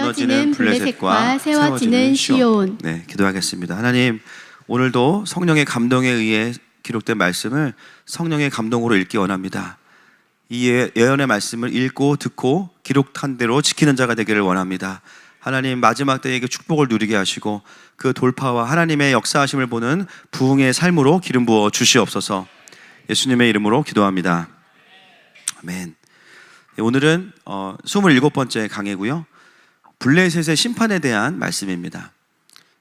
무너지는 블레셋과 세워지는 시온. 네, 기도하겠습니다. 하나님, 오늘도 성령의 감동에 의해 기록된 말씀을 성령의 감동으로 읽기 원합니다. 이 예언의 말씀을 읽고 듣고 기록한 대로 지키는 자가 되기를 원합니다. 하나님, 마지막 때에 축복을 누리게 하시고 그 돌파와 하나님의 역사하심을 보는 부흥의 삶으로 기름 부어 주시옵소서. 예수님의 이름으로 기도합니다. 아멘. 오늘은 27번째 강해고요. 블레셋의 심판에 대한 말씀입니다.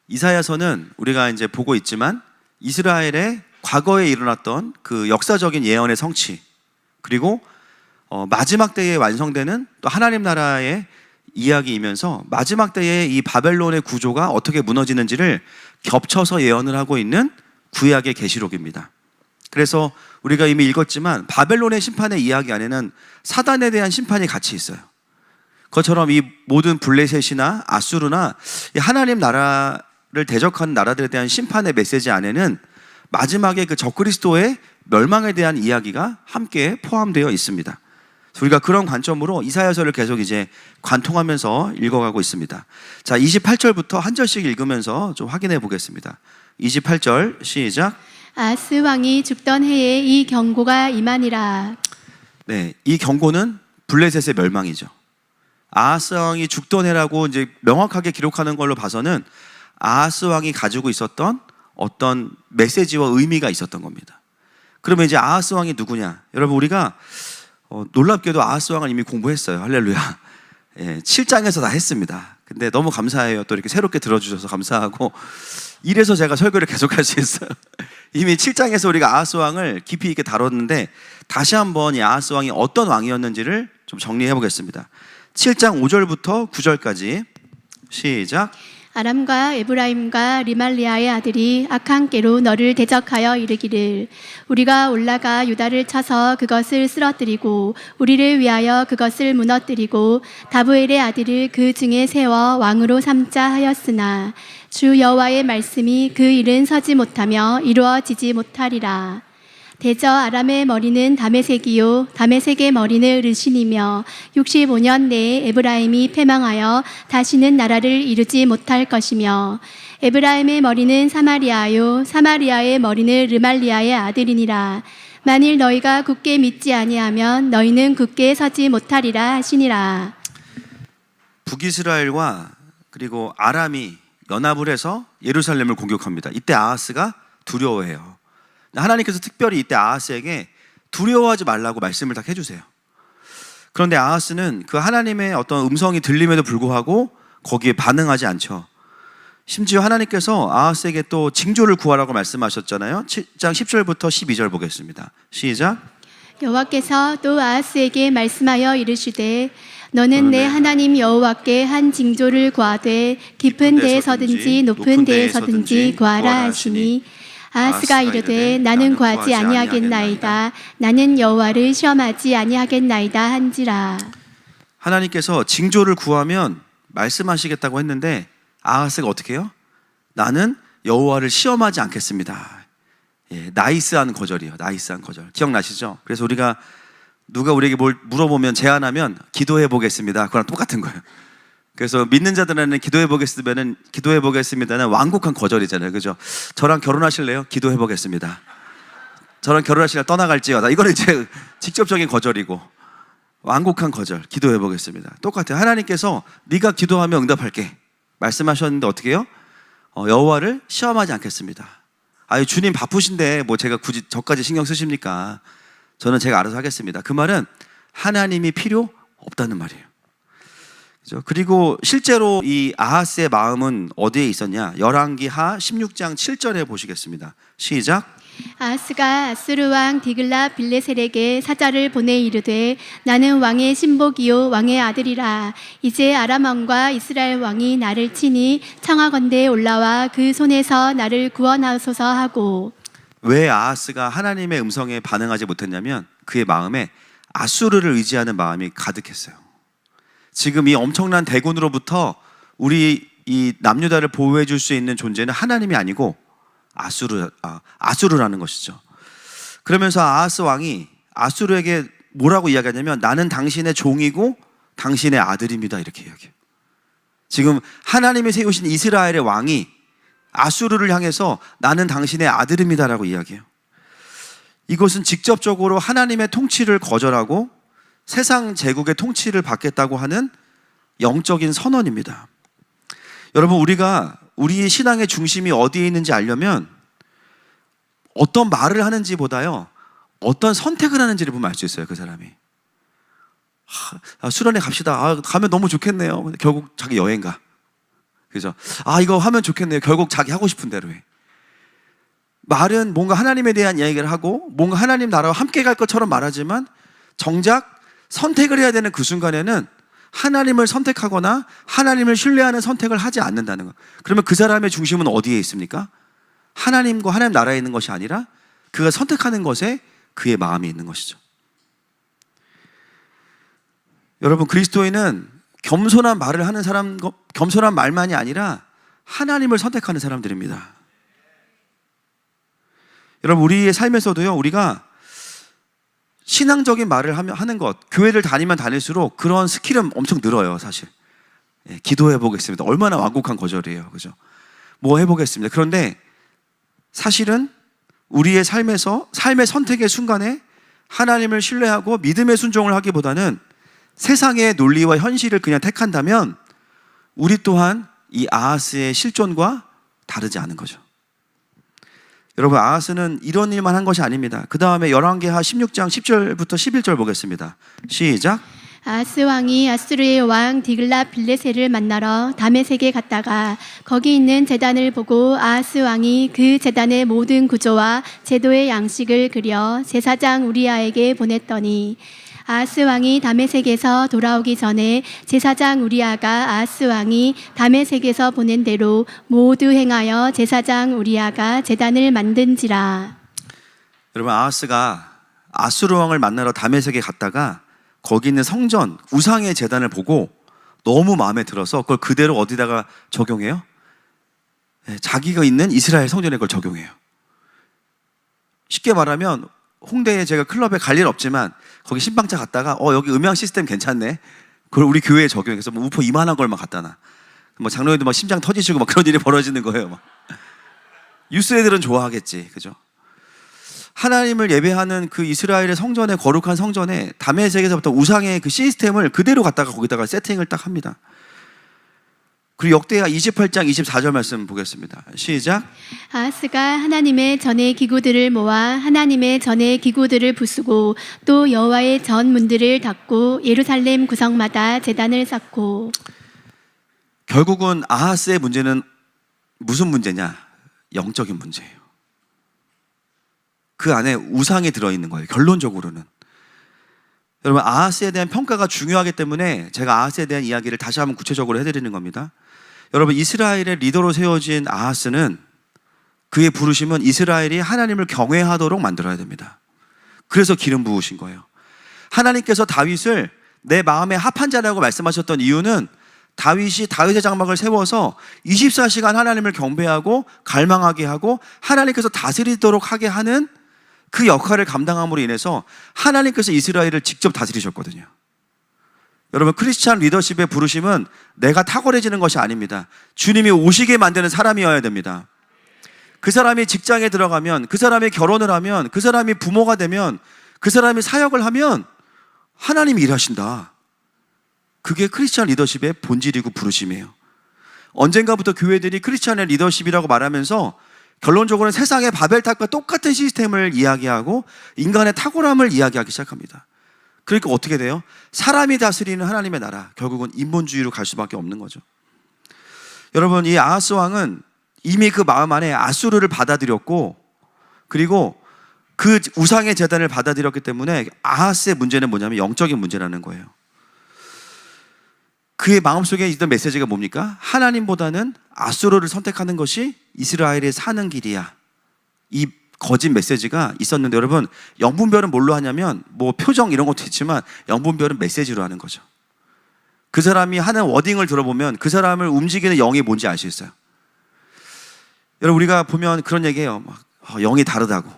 이사야서는 우리가 이제 보고 있지만 이스라엘의 과거에 일어났던 그 역사적인 예언의 성취, 그리고 마지막 때에 완성되는 또 하나님 나라의 이야기이면서 마지막 때에 이 바벨론의 구조가 어떻게 무너지는지를 겹쳐서 예언을 하고 있는 구약의 계시록입니다. 그래서 우리가 이미 읽었지만 바벨론의 심판의 이야기 안에는 사단에 대한 심판이 같이 있어요. 그것처럼 이 모든 블레셋이나 아수르나 하나님 나라를 대적하는 나라들에 대한 심판의 메시지 안에는 마지막에 그 적그리스도의 멸망에 대한 이야기가 함께 포함되어 있습니다. 우리가 그런 관점으로 이사야서를 계속 이제 관통하면서 읽어가고 있습니다. 자, 28절부터 한 절씩 읽으면서 좀 확인해 보겠습니다. 28절 시작. 아하스 왕이 죽던 해에 이 경고가 임하니라. 네, 이 경고는 블레셋의 멸망이죠. 아하스 왕이 죽던 해라고 이제 명확하게 기록하는 걸로 봐서는 아하스 왕이 가지고 있었던 어떤 메시지와 의미가 있었던 겁니다. 그러면 이제 아하스 왕이 누구냐? 여러분, 우리가 놀랍게도 아하스 왕을 이미 공부했어요. 할렐루야. 예, 7장에서 다 했습니다. 근데 너무 감사해요. 또 이렇게 새롭게 들어주셔서 감사하고, 이래서 제가 설교를 계속할 수 있어요. 이미 7장에서 우리가 아하스 왕을 깊이 있게 다뤘는데 다시 한번 이 아하스 왕이 어떤 왕이었는지를 좀 정리해 보겠습니다. 7장 5절부터 9절까지 시작. 아람과 에브라임과 리말리아의 아들이 악한께로 너를 대적하여 이르기를 우리가 올라가 유다를 쳐서 그것을 쓰러뜨리고 우리를 위하여 그것을 무너뜨리고 다브엘의 아들을 그 중에 세워 왕으로 삼자 하였으나 주 여호와의 말씀이 그 일은 서지 못하며 이루어지지 못하리라. 대저 아람의 머리는 다메섹이요 다메섹의 머리는 르신이며 65년 내에 에브라임이 패망하여 다시는 나라를 이루지 못할 것이며 에브라임의 머리는 사마리아요 사마리아의 머리는 르말리아의 아들이니라. 만일 너희가 굳게 믿지 아니하면 너희는 굳게 서지 못하리라 하시니라. 북이스라엘과 그리고 아람이 연합을 해서 예루살렘을 공격합니다. 이때 아하스가 두려워해요. 하나님께서 특별히 이때 아하스에게 두려워하지 말라고 말씀을 딱 해주세요. 그런데 아하스는 그 하나님의 어떤 음성이 들림에도 불구하고 거기에 반응하지 않죠. 심지어 하나님께서 아하스에게 또 징조를 구하라고 말씀하셨잖아요. 7장 10절부터 12절 보겠습니다. 시작. 여호와께서 또 아하스에게 말씀하여 이르시되 너는 내 하나님 여호와께 한 징조를 구하되 깊은 데에서든지 높은 데에서든지 구하라 하시니 아하스가 이르되 나는 구하지 아니하겠나이다. 나는 여호와를 시험하지 아니하겠나이다 한지라. 하나님께서 징조를 구하면 말씀하시겠다고 했는데 아하스가 어떻게 해요? 나는 여호와를 시험하지 않겠습니다. 예, 나이스한 거절이에요. 나이스한 거절. 기억나시죠? 그래서 누가 우리에게 뭘 물어보면 제안하면 기도해 보겠습니다. 그거랑 똑같은 거예요. 그래서 믿는 자들한테는 기도해 보겠습니다는 완곡한 거절이잖아요. 그죠? 저랑 결혼하실래요? 기도해 보겠습니다. 저랑 결혼하실래? 떠나갈지어다. 이거는 이제 직접적인 거절이고 완곡한 거절. 기도해 보겠습니다. 똑같아요. 하나님께서 네가 기도하면 응답할게 말씀하셨는데 어떻게 해요? 여호와를 시험하지 않겠습니다. 아유, 주님 바쁘신데 뭐 제가 굳이 저까지 신경 쓰십니까? 저는 제가 알아서 하겠습니다. 그 말은 하나님이 필요 없다는 말이에요. 그리고 실제로 이 아하스의 마음은 어디에 있었냐? 열왕기하 16장 7절에 보시겠습니다. 시작. 아하스가 아수르 왕 디글라 빌레셀에게 사자를 보내 이르되 나는 왕의 신복이요 왕의 아들이라. 이제 아람 왕과 이스라엘 왕이 나를 치니 청하건대 올라와 그 손에서 나를 구원하소서 하고. 왜 아하스가 하나님의 음성에 반응하지 못했냐면 그의 마음에 아수르를 의지하는 마음이 가득했어요. 지금 이 엄청난 대군으로부터 우리 이 남유다를 보호해 줄 수 있는 존재는 하나님이 아니고 아수르라는 것이죠. 그러면서 아하스 왕이 아수르에게 뭐라고 이야기하냐면 나는 당신의 종이고 당신의 아들입니다 이렇게 이야기해요. 지금 하나님이 세우신 이스라엘의 왕이 아수르를 향해서 나는 당신의 아들입니다라고 이야기해요. 이것은 직접적으로 하나님의 통치를 거절하고 세상 제국의 통치를 받겠다고 하는 영적인 선언입니다. 여러분, 우리가 우리의 신앙의 중심이 어디에 있는지 알려면 어떤 말을 하는지보다요, 어떤 선택을 하는지를 보면 알 수 있어요. 그 사람이 수련회 갑시다. 가면 너무 좋겠네요. 결국 자기 여행 가. 그죠? 이거 하면 좋겠네요. 결국 자기 하고 싶은 대로 해. 말은 뭔가 하나님에 대한 이야기를 하고 뭔가 하나님 나라와 함께 갈 것처럼 말하지만 정작 선택을 해야 되는 그 순간에는 하나님을 선택하거나 하나님을 신뢰하는 선택을 하지 않는다는 것. 그러면 그 사람의 중심은 어디에 있습니까? 하나님과 하나님 나라에 있는 것이 아니라 그가 선택하는 것에 그의 마음이 있는 것이죠. 여러분, 그리스도인은 겸손한 말을 하는 사람, 겸손한 말만이 아니라 하나님을 선택하는 사람들입니다. 여러분, 우리의 삶에서도요, 우리가 신앙적인 말을 하는 것, 교회를 다니면 다닐수록 그런 스킬은 엄청 늘어요, 사실. 기도해 보겠습니다. 얼마나 완곡한 거절이에요, 그죠? 뭐 해보겠습니다. 그런데 사실은 우리의 삶의 선택의 순간에 하나님을 신뢰하고 믿음의 순종을 하기보다는 세상의 논리와 현실을 그냥 택한다면 우리 또한 이 아하스의 실존과 다르지 않은 거죠. 여러분, 아하스는 이런 일만 한 것이 아닙니다. 그 다음에 열왕기하 16장 10절부터 11절 보겠습니다. 시작. 아하스 왕이 아수르의 왕 디글라 빌레셋을 만나러 다메섹에 갔다가 거기 있는 제단을 보고 아하스 왕이 그 제단의 모든 구조와 제도의 양식을 그려 제사장 우리아에게 보냈더니 아하스 왕이 다메섹에서 돌아오기 전에 제사장 우리아가 아하스 왕이 다메섹에서 보낸 대로 모두 행하여 제사장 우리아가 제단을 만든지라. 여러분, 아하스가 아수르 왕을 만나러 다메섹에 갔다가 거기 있는 성전, 우상의 제단을 보고 너무 마음에 들어서 그걸 그대로 어디다가 적용해요? 자기가 있는 이스라엘 성전에 그걸 적용해요. 쉽게 말하면 홍대에 제가 클럽에 갈 일 없지만 거기 신방차 갔다가 여기 음향 시스템 괜찮네, 그걸 우리 교회에 적용해서 뭐 우퍼 이만한 걸만 갖다 놔. 뭐 장로님도 막 심장 터지시고 막 그런 일이 벌어지는 거예요. 막. 유스 애들은 좋아하겠지, 그죠? 하나님을 예배하는 그 이스라엘의 성전에, 거룩한 성전에 다메섹에서부터 우상의 그 시스템을 그대로 갖다가 거기다가 세팅을 딱 합니다. 그리고 역대하 28장 24절 말씀 보겠습니다. 시작. 아하스가 하나님의 전의 기구들을 모아 하나님의 전의 기구들을 부수고 또 여호와의 전 문들을 닫고 예루살렘 구성마다 제단을 쌓고. 결국은 아하스의 문제는 무슨 문제냐? 영적인 문제예요. 그 안에 우상이 들어있는 거예요, 결론적으로는. 여러분, 아하스에 대한 평가가 중요하기 때문에 제가 아하스에 대한 이야기를 다시 한번 구체적으로 해드리는 겁니다. 여러분, 이스라엘의 리더로 세워진 아하스는 그의 부르심은 이스라엘이 하나님을 경외하도록 만들어야 됩니다. 그래서 기름 부으신 거예요. 하나님께서 다윗을 내 마음에 합한 자라고 말씀하셨던 이유는 다윗이 다윗의 장막을 세워서 24시간 하나님을 경배하고 갈망하게 하고 하나님께서 다스리도록 하게 하는 그 역할을 감당함으로 인해서 하나님께서 이스라엘을 직접 다스리셨거든요. 여러분, 크리스찬 리더십의 부르심은 내가 탁월해지는 것이 아닙니다. 주님이 오시게 만드는 사람이어야 됩니다. 그 사람이 직장에 들어가면, 그 사람이 결혼을 하면, 그 사람이 부모가 되면, 그 사람이 사역을 하면 하나님이 일하신다. 그게 크리스찬 리더십의 본질이고 부르심이에요. 언젠가부터 교회들이 크리스찬의 리더십이라고 말하면서 결론적으로는 세상의 바벨탑과 똑같은 시스템을 이야기하고 인간의 탁월함을 이야기하기 시작합니다. 그러니까 어떻게 돼요? 사람이 다스리는 하나님의 나라, 결국은 인본주의로 갈 수밖에 없는 거죠. 여러분, 이 아하스 왕은 이미 그 마음 안에 아수르를 받아들였고, 그리고 그 우상의 제단을 받아들였기 때문에 아하스의 문제는 뭐냐면 영적인 문제라는 거예요. 그의 마음속에 있던 메시지가 뭡니까? 하나님보다는 아수르를 선택하는 것이 이스라엘의 사는 길이야. 이 거짓 메시지가 있었는데, 여러분, 영분별은 뭘로 하냐면 뭐 표정 이런 것도 있지만 영분별은 메시지로 하는 거죠. 그 사람이 하는 워딩을 들어보면 그 사람을 움직이는 영이 뭔지 알 수 있어요. 여러분, 우리가 보면 그런 얘기해요. 영이 다르다고,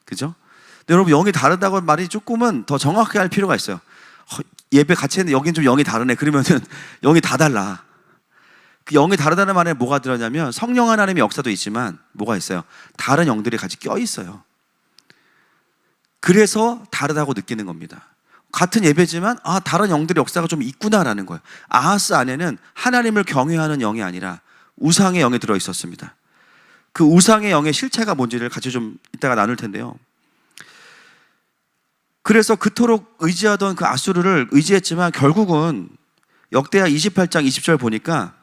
그죠? 근데 여러분, 영이 다르다고 말이 조금은 더 정확하게 할 필요가 있어요. 예배 같이 했는데 여긴 좀 영이 다르네. 그러면은 영이 다 달라. 그 영이 다르다는 말에 뭐가 들었냐면 성령 하나님의 역사도 있지만 뭐가 있어요? 다른 영들이 같이 껴 있어요. 그래서 다르다고 느끼는 겁니다. 같은 예배지만 다른 영들의 역사가 좀 있구나라는 거예요. 아하스 안에는 하나님을 경외하는 영이 아니라 우상의 영이 들어 있었습니다. 그 우상의 영의 실체가 뭔지를 같이 좀 이따가 나눌 텐데요. 그래서 그토록 의지하던 그 아수르를 의지했지만 결국은 역대하 28장 20절 보니까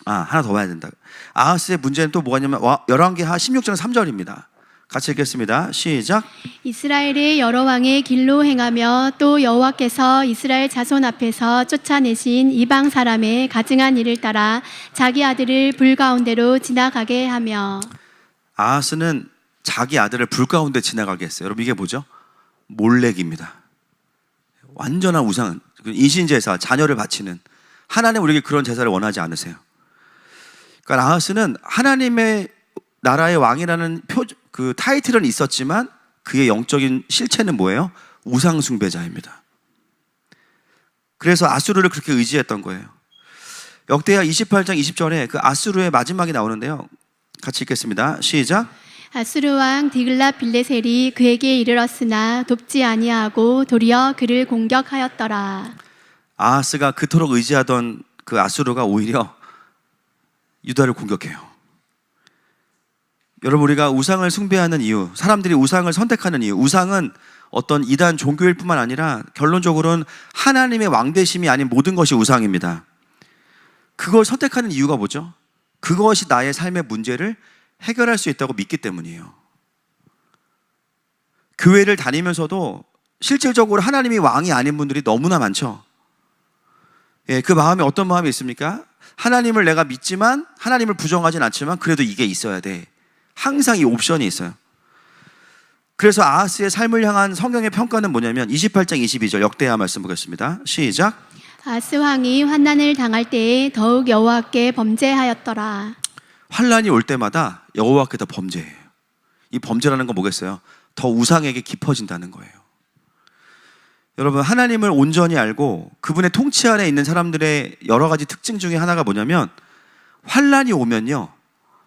하나 더 봐야 된다. 아하스의 문제는 또 뭐가 있냐면 열왕기하 16장 3절입니다. 같이 읽겠습니다. 시작. 이스라엘의 여러 왕의 길로 행하며 또 여호와께서 이스라엘 자손 앞에서 쫓아내신 이방 사람의 가증한 일을 따라 자기 아들을 불 가운데로 지나가게 하며. 아하스는 자기 아들을 불 가운데 지나가게 했어요. 여러분 이게 뭐죠? 몰렉입니다. 완전한 우상, 인신제사, 자녀를 바치는. 하나님 우리에게 그런 제사를 원하지 않으세요. 그러니까 아하스는 하나님의 나라의 왕이라는 그 타이틀은 있었지만 그의 영적인 실체는 뭐예요? 우상 숭배자입니다. 그래서 아수르를 그렇게 의지했던 거예요. 역대하 28장 20절에 그 아수르의 마지막이 나오는데요. 같이 읽겠습니다. 시작. 아수르 왕 디글랏 빌레셀이 그에게 이르렀으나 돕지 아니하고 도리어 그를 공격하였더라. 아하스가 그토록 의지하던 그 아수르가 오히려 유다를 공격해요. 여러분 우리가 우상을 숭배하는 이유, 사람들이 우상을 선택하는 이유, 우상은 어떤 이단 종교일 뿐만 아니라 결론적으로는 하나님의 왕되심이 아닌 모든 것이 우상입니다. 그걸 선택하는 이유가 뭐죠? 그것이 나의 삶의 문제를 해결할 수 있다고 믿기 때문이에요. 교회를 다니면서도 실질적으로 하나님이 왕이 아닌 분들이 너무나 많죠. 그 마음에 어떤 마음이 있습니까? 하나님을 내가 믿지만 하나님을 부정하진 않지만 그래도 이게 있어야 돼. 항상 이 옵션이 있어요. 그래서 아하스의 삶을 향한 성경의 평가는 뭐냐면 28장 22절 역대하 말씀 보겠습니다. 시작. 아하스 왕이 환난을 당할 때에 더욱 여호와께 범죄하였더라. 환난이 올 때마다 여호와께 더 범죄해요. 이 범죄라는 건 뭐겠어요? 더 우상에게 깊어진다는 거예요. 여러분 하나님을 온전히 알고 그분의 통치 아래 있는 사람들의 여러 가지 특징 중에 하나가 뭐냐면 환난이 오면요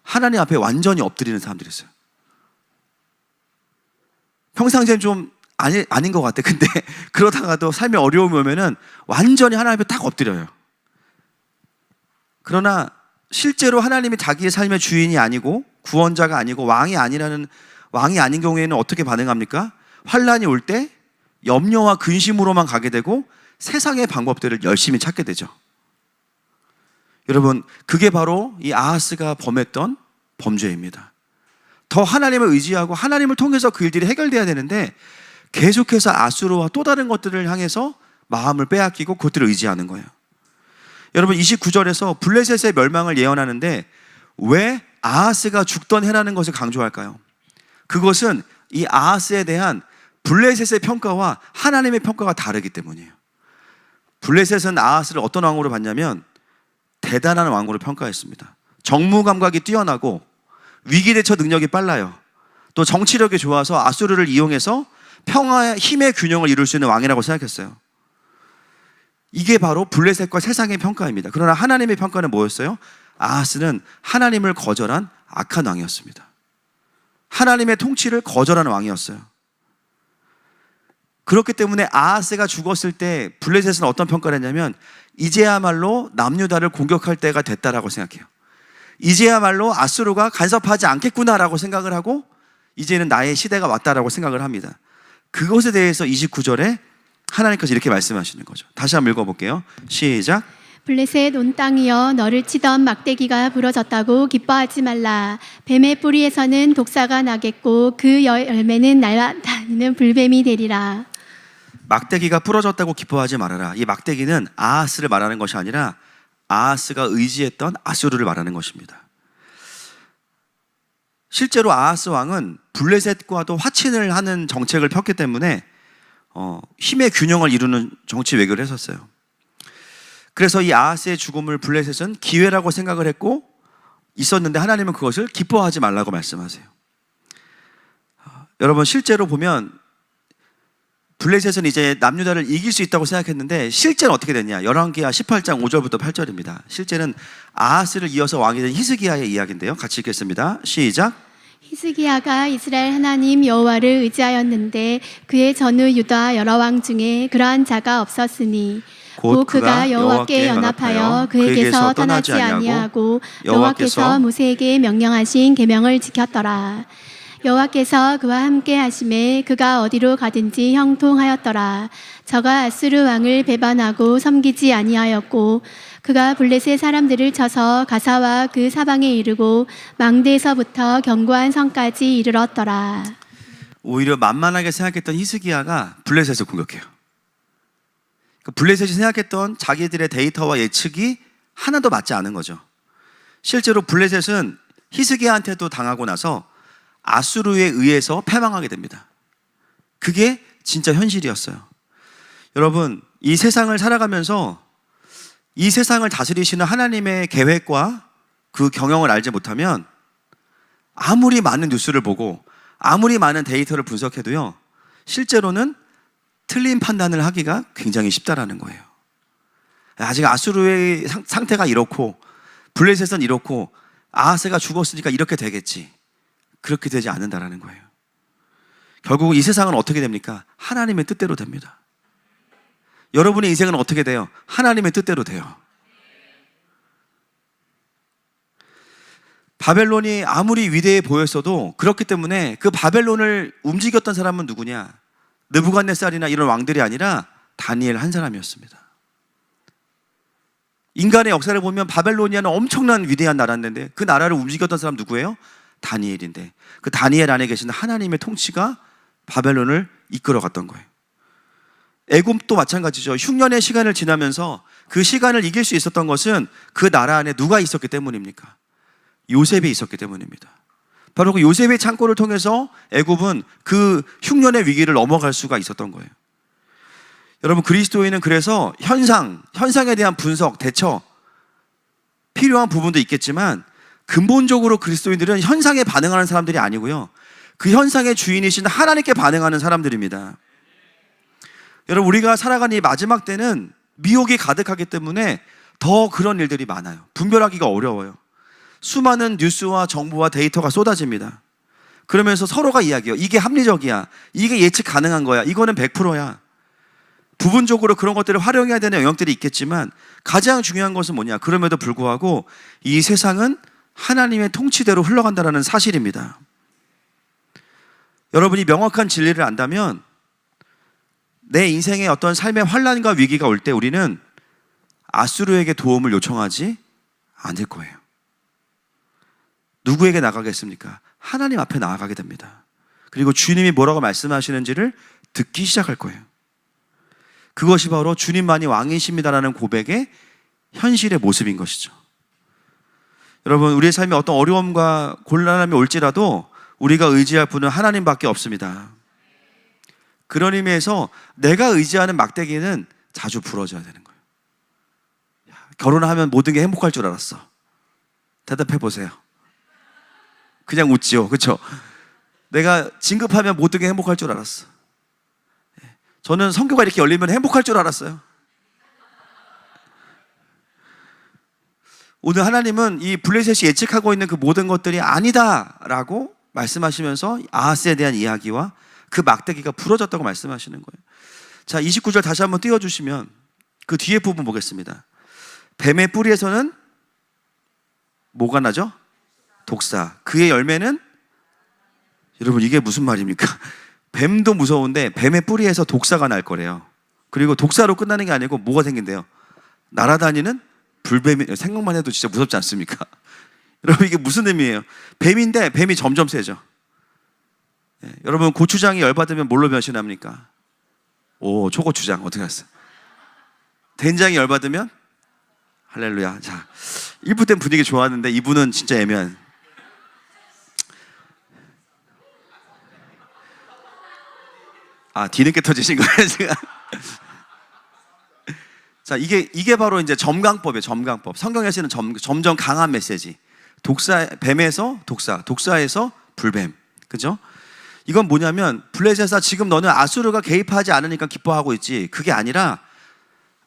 하나님 앞에 완전히 엎드리는 사람들이 있어요. 평상시엔 좀 아닌 것 같아. 근데 그러다가도 삶에 어려움이 오면은 완전히 하나님 앞에 딱 엎드려요. 그러나 실제로 하나님이 자기의 삶의 주인이 아니고 구원자가 아니고 왕이 아닌 경우에는 어떻게 반응합니까? 환난이 올 때 염려와 근심으로만 가게 되고 세상의 방법들을 열심히 찾게 되죠. 여러분 그게 바로 이 아하스가 범했던 범죄입니다. 더 하나님을 의지하고 하나님을 통해서 그 일들이 해결돼야 되는데 계속해서 아수르와 또 다른 것들을 향해서 마음을 빼앗기고 그것들을 의지하는 거예요. 여러분 29절에서 블레셋의 멸망을 예언하는데 왜 아하스가 죽던 해라는 것을 강조할까요? 그것은 이 아하스에 대한 블레셋의 평가와 하나님의 평가가 다르기 때문이에요. 블레셋은 아하스를 어떤 왕으로 봤냐면 대단한 왕으로 평가했습니다. 정무 감각이 뛰어나고 위기 대처 능력이 빨라요. 또 정치력이 좋아서 아수르를 이용해서 평화의 힘의 균형을 이룰 수 있는 왕이라고 생각했어요. 이게 바로 블레셋과 세상의 평가입니다. 그러나 하나님의 평가는 뭐였어요? 아하스는 하나님을 거절한 악한 왕이었습니다. 하나님의 통치를 거절하는 왕이었어요. 그렇기 때문에 아하스가 죽었을 때 블레셋은 어떤 평가를 했냐면 이제야말로 남유다를 공격할 때가 됐다라고 생각해요. 이제야말로 아수르가 간섭하지 않겠구나라고 생각을 하고 이제는 나의 시대가 왔다라고 생각을 합니다. 그것에 대해서 29절에 하나님께서 이렇게 말씀하시는 거죠. 다시 한번 읽어볼게요. 시작. 블레셋 온 땅이여 너를 치던 막대기가 부러졌다고 기뻐하지 말라. 뱀의 뿌리에서는 독사가 나겠고 그 열매는 날아다니는 불뱀이 되리라. 막대기가 부러졌다고 기뻐하지 말아라. 이 막대기는 아하스를 말하는 것이 아니라 아하스가 의지했던 아수르를 말하는 것입니다. 실제로 아하스 왕은 블레셋과도 화친을 하는 정책을 폈기 때문에 힘의 균형을 이루는 정치 외교를 했었어요. 그래서 이 아하스의 죽음을 블레셋은 기회라고 생각을 했고 있었는데 하나님은 그것을 기뻐하지 말라고 말씀하세요. 여러분 실제로 보면 블레셋은 이제 남유다를 이길 수 있다고 생각했는데 실제는 어떻게 됐냐? 열왕기하 18장 5절부터 8절입니다. 실제는 아하스를 이어서 왕이 된 히스기야의 이야기인데요. 같이 읽겠습니다. 시작. 히스기야가 이스라엘 하나님 여호와를 의지하였는데 그의 전후 유다 여러 왕 중에 그러한 자가 없었으니 곧 그가 여호와께 연합하여 그에게서 떠나지 아니하고 여호와께서 모세에게 명령하신 계명을 지켰더라. 여호와께서 그와 함께 하심에 그가 어디로 가든지 형통하였더라. 저가 아수르 왕을 배반하고 섬기지 아니하였고 그가 블레셋 사람들을 쳐서 가사와 그 사방에 이르고 망대에서부터 견고한 성까지 이르렀더라. 오히려 만만하게 생각했던 히스기야가 블레셋을 공격해요. 블레셋이 생각했던 자기들의 데이터와 예측이 하나도 맞지 않은 거죠. 실제로 블레셋은 히스기야한테도 당하고 나서 아수르에 의해서 패망하게 됩니다. 그게 진짜 현실이었어요. 여러분, 이 세상을 살아가면서 이 세상을 다스리시는 하나님의 계획과 그 경영을 알지 못하면 아무리 많은 뉴스를 보고 아무리 많은 데이터를 분석해도요, 실제로는 틀린 판단을 하기가 굉장히 쉽다라는 거예요. 아직 아수르의 상태가 이렇고 블레셋은 이렇고 아하스가 죽었으니까 이렇게 되겠지. 그렇게 되지 않는다라는 거예요. 결국 이 세상은 어떻게 됩니까? 하나님의 뜻대로 됩니다. 여러분의 인생은 어떻게 돼요? 하나님의 뜻대로 돼요. 바벨론이 아무리 위대해 보였어도 그렇기 때문에 그 바벨론을 움직였던 사람은 누구냐? 느부갓네살이나 이런 왕들이 아니라 다니엘 한 사람이었습니다. 인간의 역사를 보면 바벨로니아는 엄청난 위대한 나라인데 그 나라를 움직였던 사람 누구예요? 다니엘인데 그 다니엘 안에 계신 하나님의 통치가 바벨론을 이끌어갔던 거예요. 애굽도 마찬가지죠. 흉년의 시간을 지나면서 그 시간을 이길 수 있었던 것은 그 나라 안에 누가 있었기 때문입니까? 요셉이 있었기 때문입니다. 바로 그 요셉의 창고를 통해서 애굽은 그 흉년의 위기를 넘어갈 수가 있었던 거예요. 여러분, 그리스도인은 그래서 현상에 대한 분석, 대처 필요한 부분도 있겠지만 근본적으로 그리스도인들은 현상에 반응하는 사람들이 아니고요, 그 현상의 주인이신 하나님께 반응하는 사람들입니다. 여러분, 우리가 살아가는 이 마지막 때는 미혹이 가득하기 때문에 더 그런 일들이 많아요. 분별하기가 어려워요. 수많은 뉴스와 정보와 데이터가 쏟아집니다. 그러면서 서로가 이야기해요. 이게 합리적이야, 이게 예측 가능한 거야, 이거는 100%야. 부분적으로 그런 것들을 활용해야 되는 영역들이 있겠지만 가장 중요한 것은 뭐냐? 그럼에도 불구하고 이 세상은 하나님의 통치대로 흘러간다는 사실입니다. 여러분이 명확한 진리를 안다면 내 인생에 어떤 삶의 환난과 위기가 올 때 우리는 아수르에게 도움을 요청하지 않을 거예요. 누구에게 나가겠습니까? 하나님 앞에 나아가게 됩니다. 그리고 주님이 뭐라고 말씀하시는지를 듣기 시작할 거예요. 그것이 바로 주님만이 왕이십니다라는 고백의 현실의 모습인 것이죠. 여러분, 우리의 삶에 어떤 어려움과 곤란함이 올지라도 우리가 의지할 분은 하나님밖에 없습니다. 그런 의미에서 내가 의지하는 막대기는 자주 부러져야 되는 거예요. 결혼하면 모든 게 행복할 줄 알았어. 대답해 보세요. 그냥 웃지요, 그렇죠? 내가 진급하면 모든 게 행복할 줄 알았어. 저는 성교가 이렇게 열리면 행복할 줄 알았어요. 오늘 하나님은 이 블레셋이 예측하고 있는 그 모든 것들이 아니다라고 말씀하시면서 아하스에 대한 이야기와 그 막대기가 부러졌다고 말씀하시는 거예요. 자, 29절 다시 한번 띄워주시면 그 뒤에 부분 보겠습니다. 뱀의 뿌리에서는 뭐가 나죠? 독사. 그의 열매는, 여러분 이게 무슨 말입니까? 뱀도 무서운데 뱀의 뿌리에서 독사가 날 거래요. 그리고 독사로 끝나는 게 아니고 뭐가 생긴대요? 날아다니는 불뱀이. 생각만 해도 진짜 무섭지 않습니까? 여러분, 이게 무슨 의미예요? 뱀인데 뱀이 점점 세죠. 여러분, 고추장이 열받으면 뭘로 변신합니까? 오, 초고추장. 어떻게 했어요? 된장이 열받으면? 할렐루야. 자, 1부 땐 분위기 좋았는데 2부는 진짜 애매한. 아, 뒤늦게 터지신 거예요, 지금? 자, 이게 바로 이제 점강법이에요, 점강법. 성경에서는 점점 강한 메시지. 뱀에서 독사에서 불뱀. 그죠? 이건 뭐냐면 블레셋아 지금 너는 아수르가 개입하지 않으니까 기뻐하고 있지. 그게 아니라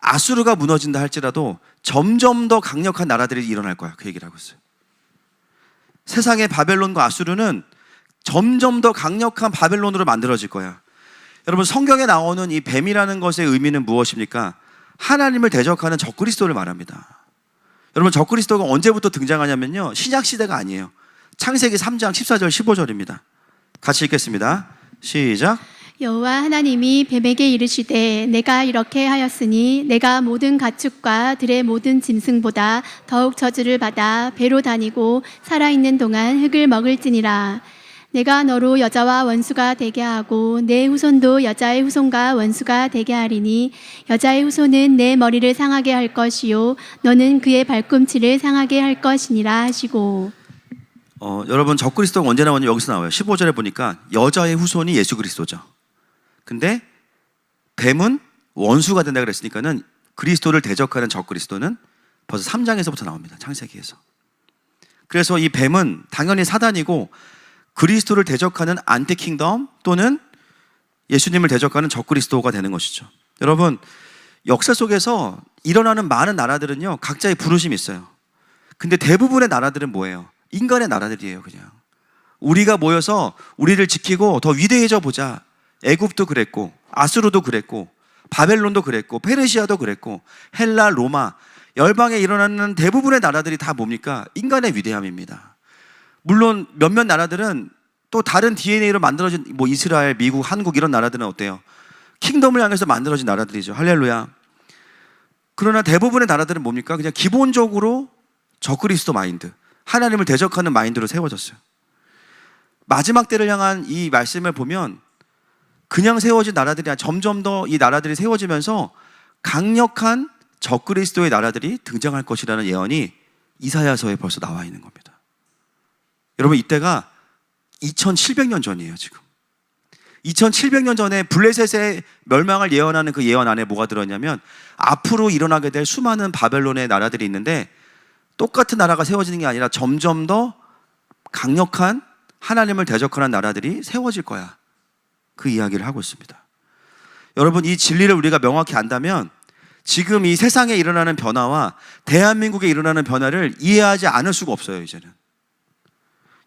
아수르가 무너진다 할지라도 점점 더 강력한 나라들이 일어날 거야. 그 얘기를 하고 있어요. 세상의 바벨론과 아수르는 점점 더 강력한 바벨론으로 만들어질 거야. 여러분 성경에 나오는 이 뱀이라는 것의 의미는 무엇입니까? 하나님을 대적하는 적그리스도를 말합니다. 여러분 적그리스도가 언제부터 등장하냐면요, 신약시대가 아니에요. 창세기 3장 14절 15절입니다 같이 읽겠습니다. 시작. 여호와 하나님이 뱀에게 이르시되 내가 이렇게 하였으니 내가 모든 가축과 들의 모든 짐승보다 더욱 저주를 받아 배로 다니고 살아있는 동안 흙을 먹을지니라. 내가 너로 여자와 원수가 되게 하고 내 후손도 여자의 후손과 원수가 되게 하리니 여자의 후손은 내 머리를 상하게 할 것이요 너는 그의 발꿈치를 상하게 할 것이니라 하시고. 여러분 적그리스도가 언제 나오냐 여기서 나와요. 15절에 보니까 여자의 후손이 예수 그리스도죠. 근데 뱀은 원수가 된다 그랬으니까는 그리스도를 대적하는 적그리스도는 벌써 3장에서부터 나옵니다. 창세기에서. 그래서 이 뱀은 당연히 사단이고 그리스도를 대적하는 안티킹덤 또는 예수님을 대적하는 적그리스도가 되는 것이죠. 여러분 역사 속에서 일어나는 많은 나라들은요 각자의 부르심이 있어요. 근데 대부분의 나라들은 뭐예요? 인간의 나라들이에요. 그냥 우리가 모여서 우리를 지키고 더 위대해져 보자. 애굽도 그랬고 아수르도 그랬고 바벨론도 그랬고 페르시아도 그랬고 헬라, 로마, 열방에 일어나는 대부분의 나라들이 다 뭡니까? 인간의 위대함입니다. 물론 몇몇 나라들은 또 다른 DNA로 만들어진 뭐 이스라엘, 미국, 한국 이런 나라들은 어때요? 킹덤을 향해서 만들어진 나라들이죠. 할렐루야. 그러나 대부분의 나라들은 뭡니까? 그냥 기본적으로 적그리스도 마인드, 하나님을 대적하는 마인드로 세워졌어요. 마지막 때를 향한 이 말씀을 보면 그냥 세워진 나라들이 아니라 점점 더 이 나라들이 세워지면서 강력한 적그리스도의 나라들이 등장할 것이라는 예언이 이사야서에 벌써 나와 있는 겁니다. 여러분 이때가 2700년 전이에요. 지금 2700년 전에 블레셋의 멸망을 예언하는 그 예언 안에 뭐가 들었냐면 앞으로 일어나게 될 수많은 바벨론의 나라들이 있는데 똑같은 나라가 세워지는 게 아니라 점점 더 강력한 하나님을 대적하는 나라들이 세워질 거야. 그 이야기를 하고 있습니다. 여러분 이 진리를 우리가 명확히 안다면 지금 이 세상에 일어나는 변화와 대한민국에 일어나는 변화를 이해하지 않을 수가 없어요. 이제는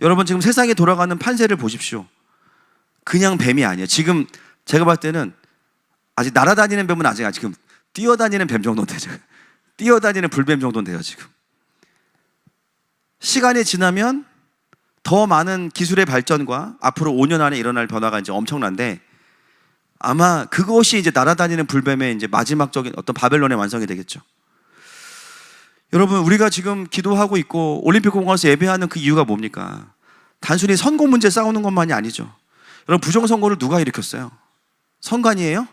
여러분 지금 세상에 돌아가는 판세를 보십시오. 그냥 뱀이 아니에요. 지금 제가 봤을 때는 아직 날아다니는 뱀은 아직 지금 뛰어다니는 뱀 정도는 되죠. 뛰어다니는 불뱀 정도는 돼요. 지금 시간이 지나면 더 많은 기술의 발전과 앞으로 5년 안에 일어날 변화가 이제 엄청난데 아마 그것이 이제 날아다니는 불뱀의 이제 마지막적인 어떤 바벨론의 완성이 되겠죠. 여러분 우리가 지금 기도하고 있고 올림픽 공원에서 예배하는 그 이유가 뭡니까? 단순히 선거 문제 싸우는 것만이 아니죠. 여러분 부정선거를 누가 일으켰어요? 선관위예요?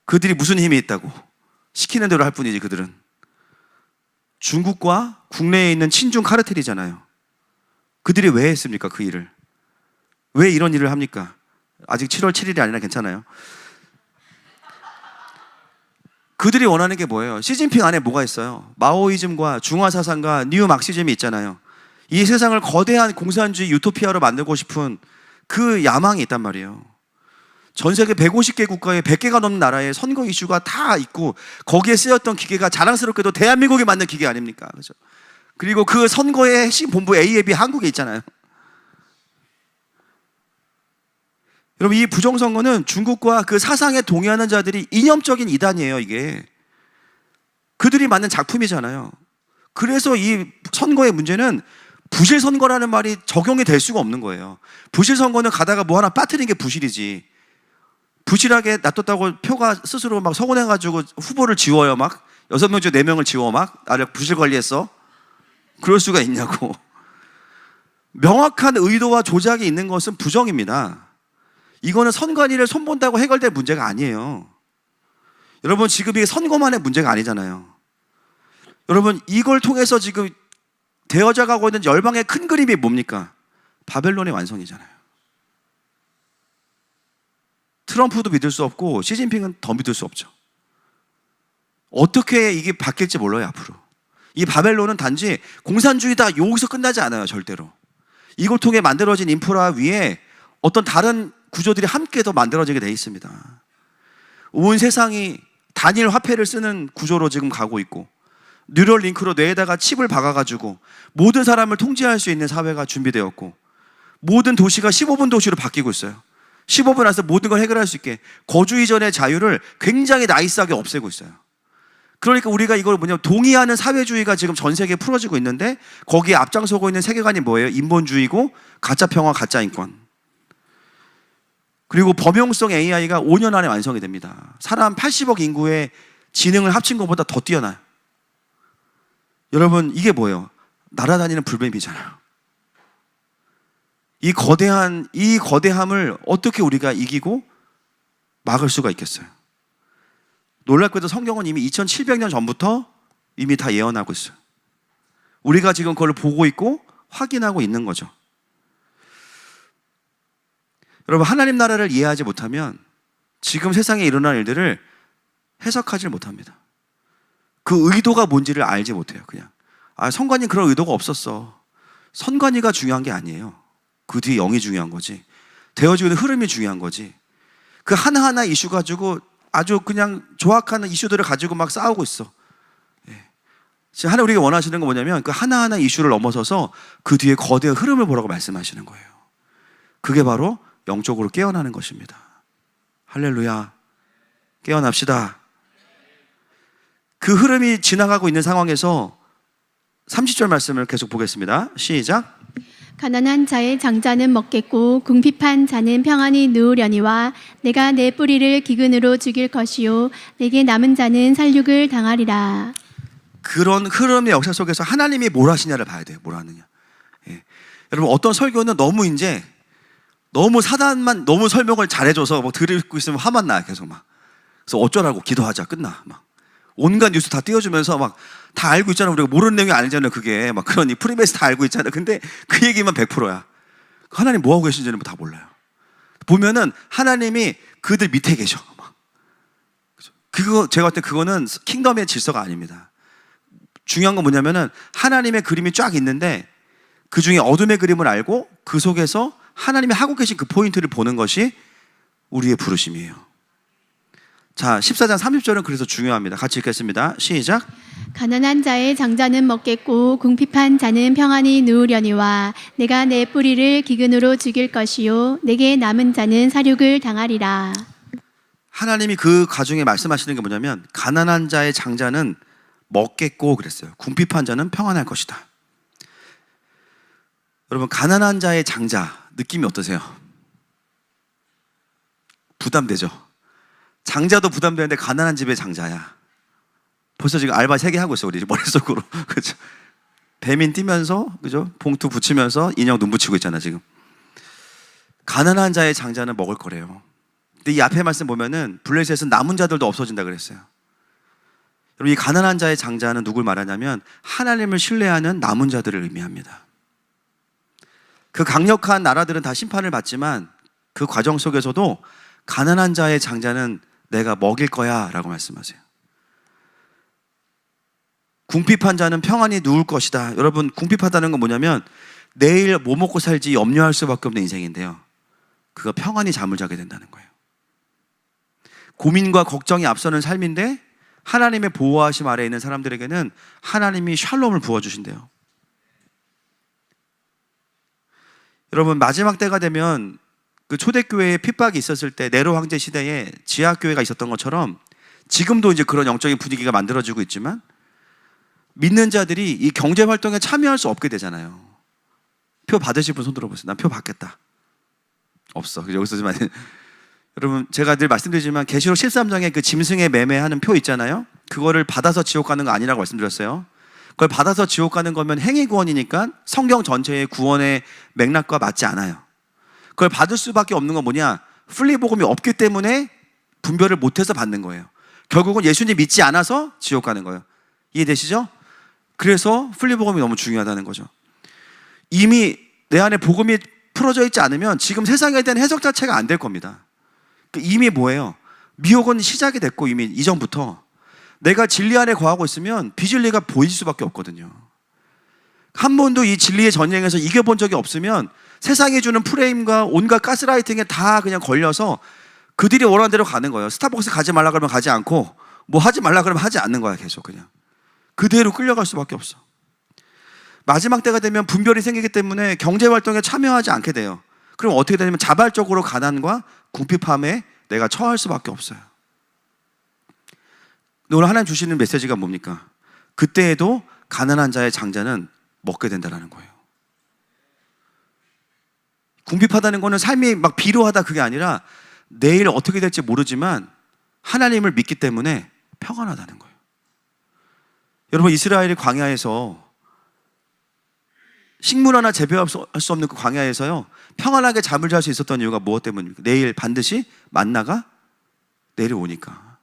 그들이 무슨 힘이 있다고? 시키는 대로 할 뿐이지. 그들은 중국과 국내에 있는 친중 카르텔이잖아요. 그들이 왜 했습니까? 그 일을 왜 이런 일을 합니까? 아직 7월 7일이 아니라 괜찮아요. 그들이 원하는 게 뭐예요? 시진핑 안에 뭐가 있어요? 마오이즘과 중화사상과 뉴마크시즘이 있잖아요. 이 세상을 거대한 공산주의 유토피아로 만들고 싶은 그 야망이 있단 말이에요. 전 세계 150개 국가에 100개가 넘는 나라에 선거 이슈가 다 있고 거기에 쓰였던 기계가 자랑스럽게도 대한민국이 만든 기계 아닙니까? 그렇죠? 그리고 그 선거의 핵심 본부 A에 B 한국에 있잖아요. 여러분 이 부정선거는 중국과 그 사상에 동의하는 자들이 이념적인 이단이에요. 이게 그들이 만든 작품이잖아요. 그래서 이 선거의 문제는 부실선거라는 말이 적용이 될 수가 없는 거예요. 부실선거는 가다가 뭐 하나 빠뜨린 게 부실이지, 부실하게 놔뒀다고 표가 스스로 막 서운해가지고 후보를 지워요. 막 6명 중에 4명을 지워 막 나를 부실 관리했어. 그럴 수가 있냐고. 명확한 의도와 조작이 있는 것은 부정입니다. 이거는 선관위를 손본다고 해결될 문제가 아니에요. 여러분 지금 이게 선거만의 문제가 아니잖아요. 여러분 이걸 통해서 지금 되어져 가고 있는 열방의 큰 그림이 뭡니까? 바벨론의 완성이잖아요. 트럼프도 믿을 수 없고 시진핑은 더 믿을 수 없죠. 어떻게 이게 바뀔지 몰라요. 앞으로 이 바벨론은 단지 공산주의다 여기서 끝나지 않아요. 절대로. 이걸 통해 만들어진 인프라 위에 어떤 다른 구조들이 함께 더 만들어지게 돼 있습니다. 온 세상이 단일 화폐를 쓰는 구조로 지금 가고 있고, 뉴럴링크로 뇌에다가 칩을 박아가지고 모든 사람을 통제할 수 있는 사회가 준비되었고, 모든 도시가 15분 도시로 바뀌고 있어요. 15분 안에서 모든 걸 해결할 수 있게 거주 이전의 자유를 굉장히 나이스하게 없애고 있어요. 그러니까 우리가 이걸 뭐냐면 동의하는 사회주의가 지금 전 세계에 풀어지고 있는데, 거기에 앞장서고 있는 세계관이 뭐예요? 인본주의고, 가짜 평화, 가짜 인권. 그리고 범용성 AI가 5년 안에 완성이 됩니다. 사람 80억 인구의 지능을 합친 것보다 더 뛰어나요. 여러분, 이게 뭐예요? 날아다니는 불뱀이잖아요. 이 거대함을 어떻게 우리가 이기고 막을 수가 있겠어요? 놀랍게도 성경은 이미 2700년 전부터 이미 다 예언하고 있어요. 우리가 지금 그걸 보고 있고 확인하고 있는 거죠. 여러분, 하나님 나라를 이해하지 못하면 지금 세상에 일어날 일들을 해석하지 못합니다. 그 의도가 뭔지를 알지 못해요. 그냥 선관위 그런 의도가 없었어. 선관위가 중요한 게 아니에요. 그 뒤에 영이 중요한 거지. 되어지는 흐름이 중요한 거지. 그 하나하나 이슈 가지고 아주 그냥 조악한 이슈들을 가지고 막 싸우고 있어. 지금 하나님 우리가 원하시는 건 뭐냐면 그 하나하나 이슈를 넘어서서 그 뒤에 거대한 흐름을 보라고 말씀하시는 거예요. 그게 바로 영적으로 깨어나는 것입니다. 할렐루야. 깨어납시다. 그 흐름이 지나가고 있는 상황에서 30절 말씀을 계속 보겠습니다. 시작. 가난한 자의 장자는 먹겠고 궁핍한 자는 평안히 누우려니와 내가 내 뿌리를 기근으로 죽일 것이요 내게 남은 자는 살육을 당하리라. 그런 흐름의 역사 속에서 하나님이 뭘 하시냐를 봐야 돼요. 뭘 하느냐. 여러분, 어떤 설교는 너무 사단만 너무 설명을 잘해줘서 뭐 들고 있으면 화만 나요. 계속 막. 그래서 어쩌라고 기도하자 끝나. 막 온갖 뉴스 다 띄워주면서 막 다 알고 있잖아. 우리가 모르는 내용이 아니잖아요. 그게 막 그러니 프리메이스 다 알고 있잖아. 근데 그 얘기만 100%야. 하나님 뭐 하고 계신지는 다 몰라요. 보면은 하나님이 그들 밑에 계셔. 막. 그거 제가 볼 때 그거는 킹덤의 질서가 아닙니다. 중요한 건 뭐냐면은 하나님의 그림이 쫙 있는데 그 중에 어둠의 그림을 알고 그 속에서 하나님이 하고 계신 그 포인트를 보는 것이 우리의 부르심이에요. 자, 14장 30절은 그래서 중요합니다. 같이 읽겠습니다. 시작. 가난한 자의 장자는 먹겠고 궁핍한 자는 평안히 누우려니와 내가 내 뿌리를 기근으로 죽일 것이요 내게 남은 자는 살육을 당하리라. 하나님이 그 가중에 말씀하시는 게 뭐냐면 가난한 자의 장자는 먹겠고 그랬어요. 궁핍한 자는 평안할 것이다. 여러분, 가난한 자의 장자 느낌이 어떠세요? 부담되죠? 장자도 부담되는데 가난한 집의 장자야. 벌써 지금 알바 3개 하고 있어 우리 머릿속으로. 그죠? 배민 뛰면서, 그죠? 봉투 붙이면서 인형 눈 붙이고 있잖아 지금. 가난한 자의 장자는 먹을 거래요. 근데 이 앞에 말씀 보면은 블레셋은 남은 자들도 없어진다 그랬어요. 여러분, 이 가난한 자의 장자는 누굴 말하냐면 하나님을 신뢰하는 남은 자들을 의미합니다. 그 강력한 나라들은 다 심판을 받지만 그 과정 속에서도 가난한 자의 장자는 내가 먹일 거야 라고 말씀하세요. 궁핍한 자는 평안히 누울 것이다. 여러분, 궁핍하다는 건 뭐냐면 내일 뭐 먹고 살지 염려할 수밖에 없는 인생인데요, 그가 평안히 잠을 자게 된다는 거예요. 고민과 걱정이 앞서는 삶인데 하나님의 보호하심 아래에 있는 사람들에게는 하나님이 샬롬을 부어주신대요. 여러분, 마지막 때가 되면 그 초대교회에 핍박이 있었을 때 네로 황제 시대에 지하교회가 있었던 것처럼 지금도 이제 그런 영적인 분위기가 만들어지고 있지만 믿는 자들이 이 경제활동에 참여할 수 없게 되잖아요. 표 받으실 분 손 들어보세요. 난 표 받겠다. 없어. 여기서 좀 여러분, 제가 늘 말씀드리지만 계시록 13장에 그 짐승에 매매하는 표 있잖아요. 그거를 받아서 지옥 가는 거 아니라고 말씀드렸어요. 그걸 받아서 지옥 가는 거면 행위 구원이니까 성경 전체의 구원의 맥락과 맞지 않아요. 그걸 받을 수밖에 없는 건 뭐냐? 플리복음이 없기 때문에 분별을 못해서 받는 거예요. 결국은 예수님 믿지 않아서 지옥 가는 거예요. 이해되시죠? 그래서 플리복음이 너무 중요하다는 거죠. 이미 내 안에 복음이 풀어져 있지 않으면 지금 세상에 대한 해석 자체가 안 될 겁니다. 이미 뭐예요? 미혹은 시작이 됐고 이미 이전부터 내가 진리 안에 거하고 있으면 비진리가 보일 수밖에 없거든요. 한 번도 이 진리의 전쟁에서 이겨본 적이 없으면 세상이 주는 프레임과 온갖 가스라이팅에 다 그냥 걸려서 그들이 원하는 대로 가는 거예요. 스타벅스 가지 말라 그러면 가지 않고 뭐 하지 말라 그러면 하지 않는 거야. 계속 그냥 그대로 끌려갈 수밖에 없어. 마지막 때가 되면 분별이 생기기 때문에 경제활동에 참여하지 않게 돼요. 그럼 어떻게 되냐면 자발적으로 가난과 궁핍함에 내가 처할 수밖에 없어요. 오늘 하나님 주시는 메시지가 뭡니까? 그때에도 가난한 자의 장자는 먹게 된다는 거예요. 궁핍하다는 거는 삶이 막 비루하다 그게 아니라 내일 어떻게 될지 모르지만 하나님을 믿기 때문에 평안하다는 거예요. 여러분, 이스라엘이 광야에서 식물 하나 재배할 수 없는 그 광야에서요 평안하게 잠을 잘 수 있었던 이유가 무엇 때문입니까? 내일 반드시 만나가 내려오니까.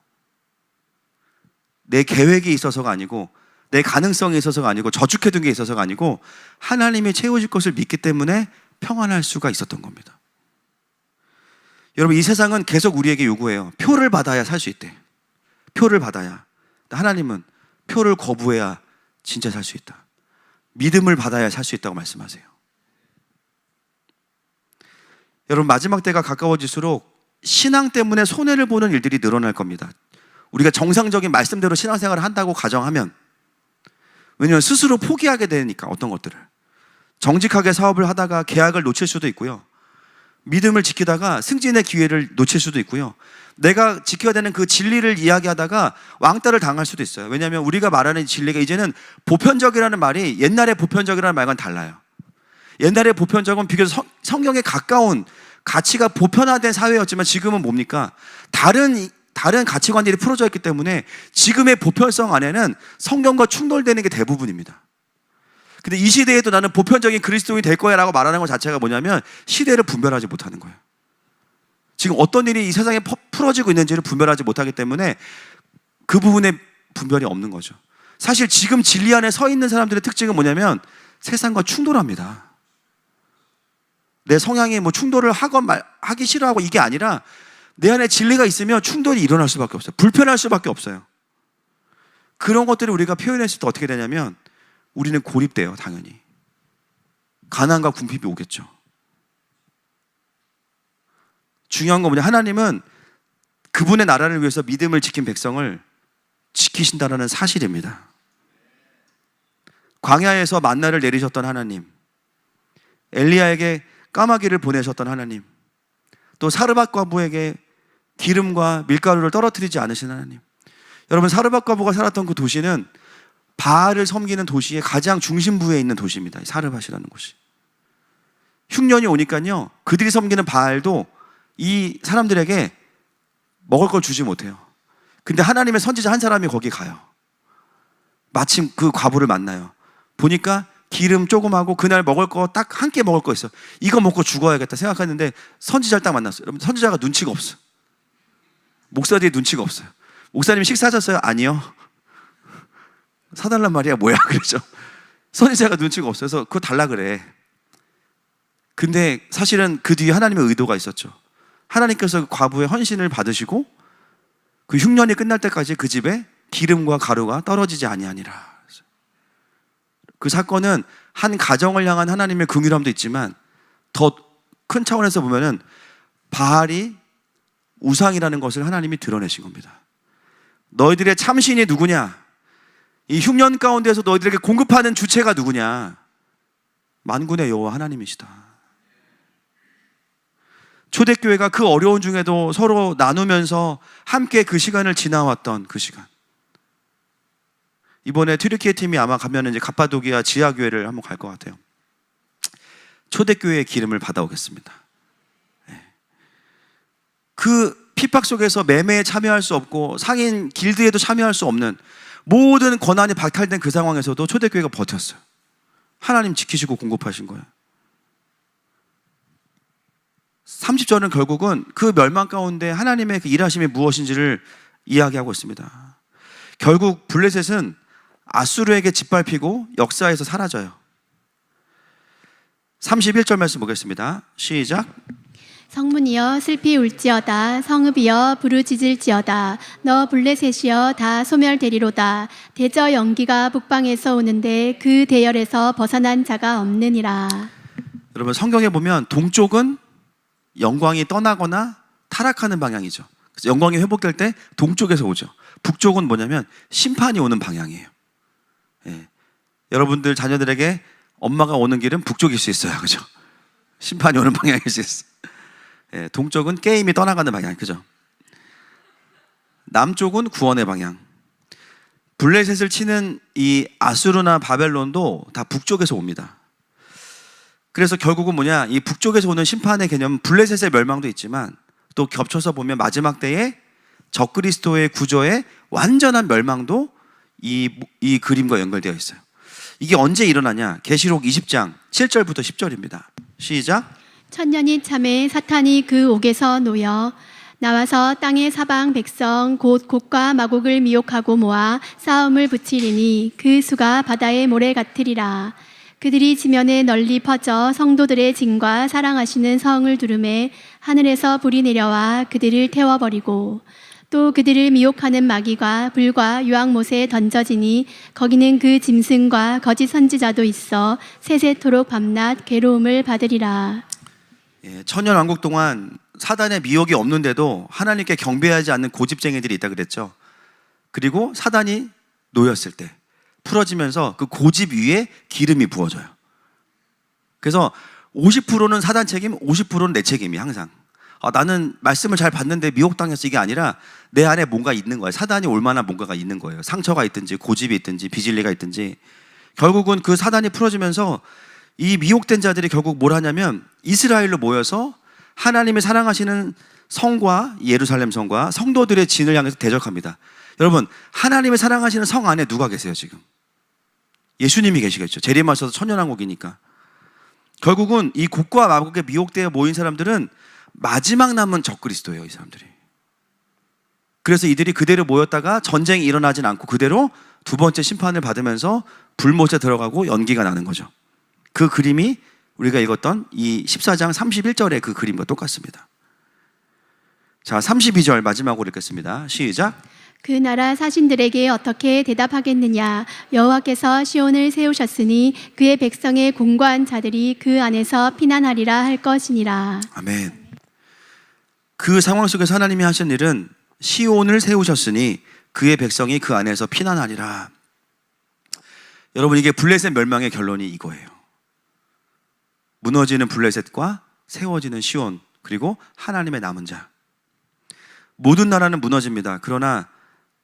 내 계획이 있어서가 아니고 내 가능성이 있어서가 아니고 저축해둔 게 있어서가 아니고 하나님이 채워줄 것을 믿기 때문에 평안할 수가 있었던 겁니다. 여러분, 이 세상은 계속 우리에게 요구해요. 표를 받아야 살 수 있대. 표를 받아야. 하나님은 표를 거부해야 진짜 살 수 있다. 믿음을 받아야 살 수 있다고 말씀하세요. 여러분, 마지막 때가 가까워질수록 신앙 때문에 손해를 보는 일들이 늘어날 겁니다. 우리가 정상적인 말씀대로 신앙생활을 한다고 가정하면, 왜냐하면 스스로 포기하게 되니까 어떤 것들을 정직하게 사업을 하다가 계약을 놓칠 수도 있고요, 믿음을 지키다가 승진의 기회를 놓칠 수도 있고요, 내가 지켜야 되는 그 진리를 이야기하다가 왕따를 당할 수도 있어요. 왜냐하면 우리가 말하는 진리가 이제는 보편적이라는 말이 옛날의 보편적이라는 말과는 달라요. 옛날의 보편적은 비교적 성경에 가까운 가치가 보편화된 사회였지만 지금은 뭡니까? 다른 가치관들이 풀어져 있기 때문에 지금의 보편성 안에는 성경과 충돌되는 게 대부분입니다. 근데 이 시대에도 나는 보편적인 그리스도인이 될 거야 라고 말하는 것 자체가 뭐냐면 시대를 분별하지 못하는 거예요. 지금 어떤 일이 이 세상에 풀어지고 있는지를 분별하지 못하기 때문에 그 부분에 분별이 없는 거죠. 사실 지금 진리 안에 서 있는 사람들의 특징은 뭐냐면 세상과 충돌합니다. 내 성향이 뭐 충돌을 하기 싫어하고 이게 아니라 내 안에 진리가 있으면 충돌이 일어날 수밖에 없어요. 불편할 수밖에 없어요. 그런 것들을 우리가 표현했을 때 어떻게 되냐면 우리는 고립돼요. 당연히 가난과 궁핍이 오겠죠. 중요한 건 뭐냐, 하나님은 그분의 나라를 위해서 믿음을 지킨 백성을 지키신다는 사실입니다. 광야에서 만나를 내리셨던 하나님, 엘리야에게 까마귀를 보내셨던 하나님, 또 사르밧 과부에게 기름과 밀가루를 떨어뜨리지 않으신 하나님. 여러분, 사르밧 과부가 살았던 그 도시는 바알을 섬기는 도시의 가장 중심부에 있는 도시입니다. 사르밧이라는 곳이. 흉년이 오니까요 그들이 섬기는 바알도 이 사람들에게 먹을 걸 주지 못해요. 근데 하나님의 선지자 한 사람이 거기 가요. 마침 그 과부를 만나요. 보니까 기름 조금하고 그날 먹을 거 딱 한 끼 먹을 거 있어. 이거 먹고 죽어야겠다 생각했는데 선지자를 딱 만났어요. 여러분, 선지자가 눈치가 없어요. 목사들이 눈치가 없어요. 목사님 식사하셨어요? 아니요. 사달란 말이야 뭐야 그러죠. 선지자가 눈치가 없어서 그거 달라 그래. 근데 사실은 그 뒤에 하나님의 의도가 있었죠. 하나님께서 그 과부의 헌신을 받으시고 그 흉년이 끝날 때까지 그 집에 기름과 가루가 떨어지지 아니하니라. 그 사건은 한 가정을 향한 하나님의 긍휼함도 있지만 더 큰 차원에서 보면은 바알이 우상이라는 것을 하나님이 드러내신 겁니다. 너희들의 참신이 누구냐? 이 흉년 가운데서 너희들에게 공급하는 주체가 누구냐? 만군의 여호와 하나님이시다. 초대교회가 그 어려운 중에도 서로 나누면서 함께 그 시간을 지나왔던 그 시간. 이번에 튀르키예 팀이 아마 가면 이제 갑바도기아 지하교회를 한번 갈 것 같아요. 초대교회의 기름을 받아오겠습니다. 그 핍박 속에서 매매에 참여할 수 없고 상인 길드에도 참여할 수 없는 모든 권한이 박탈된 그 상황에서도 초대교회가 버텼어요. 하나님 지키시고 공급하신 거예요. 30절은 결국은 그 멸망 가운데 하나님의 그 일하심이 무엇인지를 이야기하고 있습니다. 결국 블레셋은 아수르에게 짓밟히고 역사에서 사라져요. 31절 말씀 보겠습니다. 시작. 성문이여 슬피 울지어다. 성읍이여 부르짖을지어다. 너 블레셋이여 다 소멸되리로다. 대저 연기가 북방에서 오는데 그 대열에서 벗어난 자가 없느니라. 여러분 성경에 보면 동쪽은 영광이 떠나거나 타락하는 방향이죠. 그래서 영광이 회복될 때 동쪽에서 오죠. 북쪽은 뭐냐면 심판이 오는 방향이에요. 예. 여러분들 자녀들에게 엄마가 오는 길은 북쪽일 수 있어요. 그죠? 심판이 오는 방향일 수 있어요. 예. 동쪽은 게임이 떠나가는 방향. 그죠? 남쪽은 구원의 방향. 블레셋을 치는 이 아수르나 바벨론도 다 북쪽에서 옵니다. 그래서 결국은 뭐냐, 이 북쪽에서 오는 심판의 개념은 블레셋의 멸망도 있지만 또 겹쳐서 보면 마지막 때에 적그리스도의 구조의 완전한 멸망도 이 그림과 연결되어 있어요. 이게 언제 일어나냐? 계시록 20장 7절부터 10절입니다. 시작. 천년이 참에 사탄이 그 옥에서 놓여 나와서 땅의 사방 백성 곧 곡과 마곡을 미혹하고 모아 싸움을 붙이리니 그 수가 바다의 모래 같으리라. 그들이 지면에 널리 퍼져 성도들의 진과 사랑하시는 성을 두르매 하늘에서 불이 내려와 그들을 태워버리고 또 그들을 미혹하는 마귀가 불과 유황못에 던져지니 거기는 그 짐승과 거짓 선지자도 있어 세세토록 밤낮 괴로움을 받으리라. 예, 천년왕국 동안 사단의 미혹이 없는데도 하나님께 경배하지 않는 고집쟁이들이 있다 그랬죠. 그리고 사단이 놓였을 때 풀어지면서 그 고집 위에 기름이 부어져요. 그래서 50%는 사단 책임, 50%는 내 책임이 항상. 나는 말씀을 잘 받는데 미혹당해서 이게 아니라 내 안에 뭔가 있는 거예요. 사단이 올 만한 뭔가가 있는 거예요. 상처가 있든지 고집이 있든지 비질리가 있든지. 결국은 그 사단이 풀어지면서 이 미혹된 자들이 결국 뭘 하냐면 이스라엘로 모여서 하나님의 사랑하시는 성과 예루살렘 성과 성도들의 진을 향해서 대적합니다. 여러분, 하나님의 사랑하시는 성 안에 누가 계세요 지금? 예수님이 계시겠죠. 재림하셔서 천년왕국이니까. 결국은 이 곡과 마곡에 미혹되어 모인 사람들은 마지막 남은 적그리스도예요. 이 사람들이. 그래서 이들이 그대로 모였다가 전쟁이 일어나진 않고 그대로 두 번째 심판을 받으면서 불못에 들어가고 연기가 나는 거죠. 그 그림이 우리가 읽었던 이 14장 31절의 그 그림과 똑같습니다. 자, 32절 마지막으로 읽겠습니다. 시작. 그 나라 사신들에게 어떻게 대답하겠느냐? 여호와께서 시온을 세우셨으니 그의 백성의 공고한 자들이 그 안에서 피난하리라 할 것이니라. 아멘. 그 상황 속에서 하나님이 하신 일은 시온을 세우셨으니 그의 백성이 그 안에서 피난하리라. 여러분, 이게 블레셋 멸망의 결론이 이거예요. 무너지는 블레셋과 세워지는 시온, 그리고 하나님의 남은 자. 모든 나라는 무너집니다. 그러나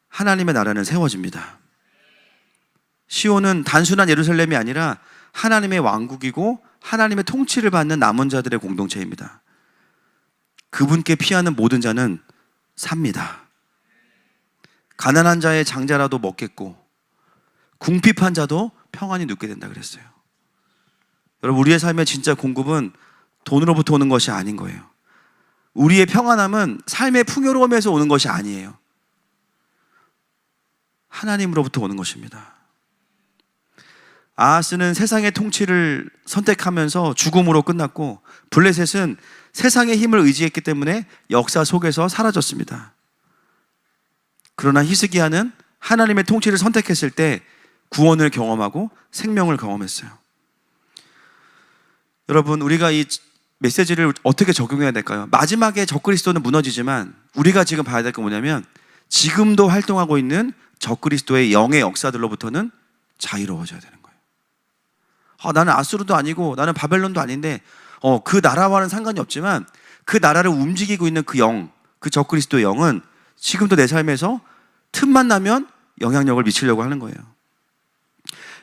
하나님의 나라는 세워집니다. 시온은 단순한 예루살렘이 아니라 하나님의 왕국이고 하나님의 통치를 받는 남은 자들의 공동체입니다. 그분께 피하는 모든 자는 삽니다. 가난한 자의 장자라도 먹겠고 궁핍한 자도 평안히 눕게 된다 그랬어요. 여러분, 우리의 삶의 진짜 공급은 돈으로부터 오는 것이 아닌 거예요. 우리의 평안함은 삶의 풍요로움에서 오는 것이 아니에요. 하나님으로부터 오는 것입니다. 아하스는 세상의 통치를 선택하면서 죽음으로 끝났고 블레셋은 세상의 힘을 의지했기 때문에 역사 속에서 사라졌습니다. 그러나 히스기야는 하나님의 통치를 선택했을 때 구원을 경험하고 생명을 경험했어요. 여러분, 우리가 이 메시지를 어떻게 적용해야 될까요? 마지막에 적그리스도는 무너지지만 우리가 지금 봐야 될 건 뭐냐면 지금도 활동하고 있는 적그리스도의 영의 역사들로부터는 자유로워져야 되는 거예요. 나는 아수르도 아니고 나는 바벨론도 아닌데 그 나라와는 상관이 없지만 그 나라를 움직이고 있는 그 영, 그 적그리스도의 영은 지금도 내 삶에서 틈만 나면 영향력을 미치려고 하는 거예요.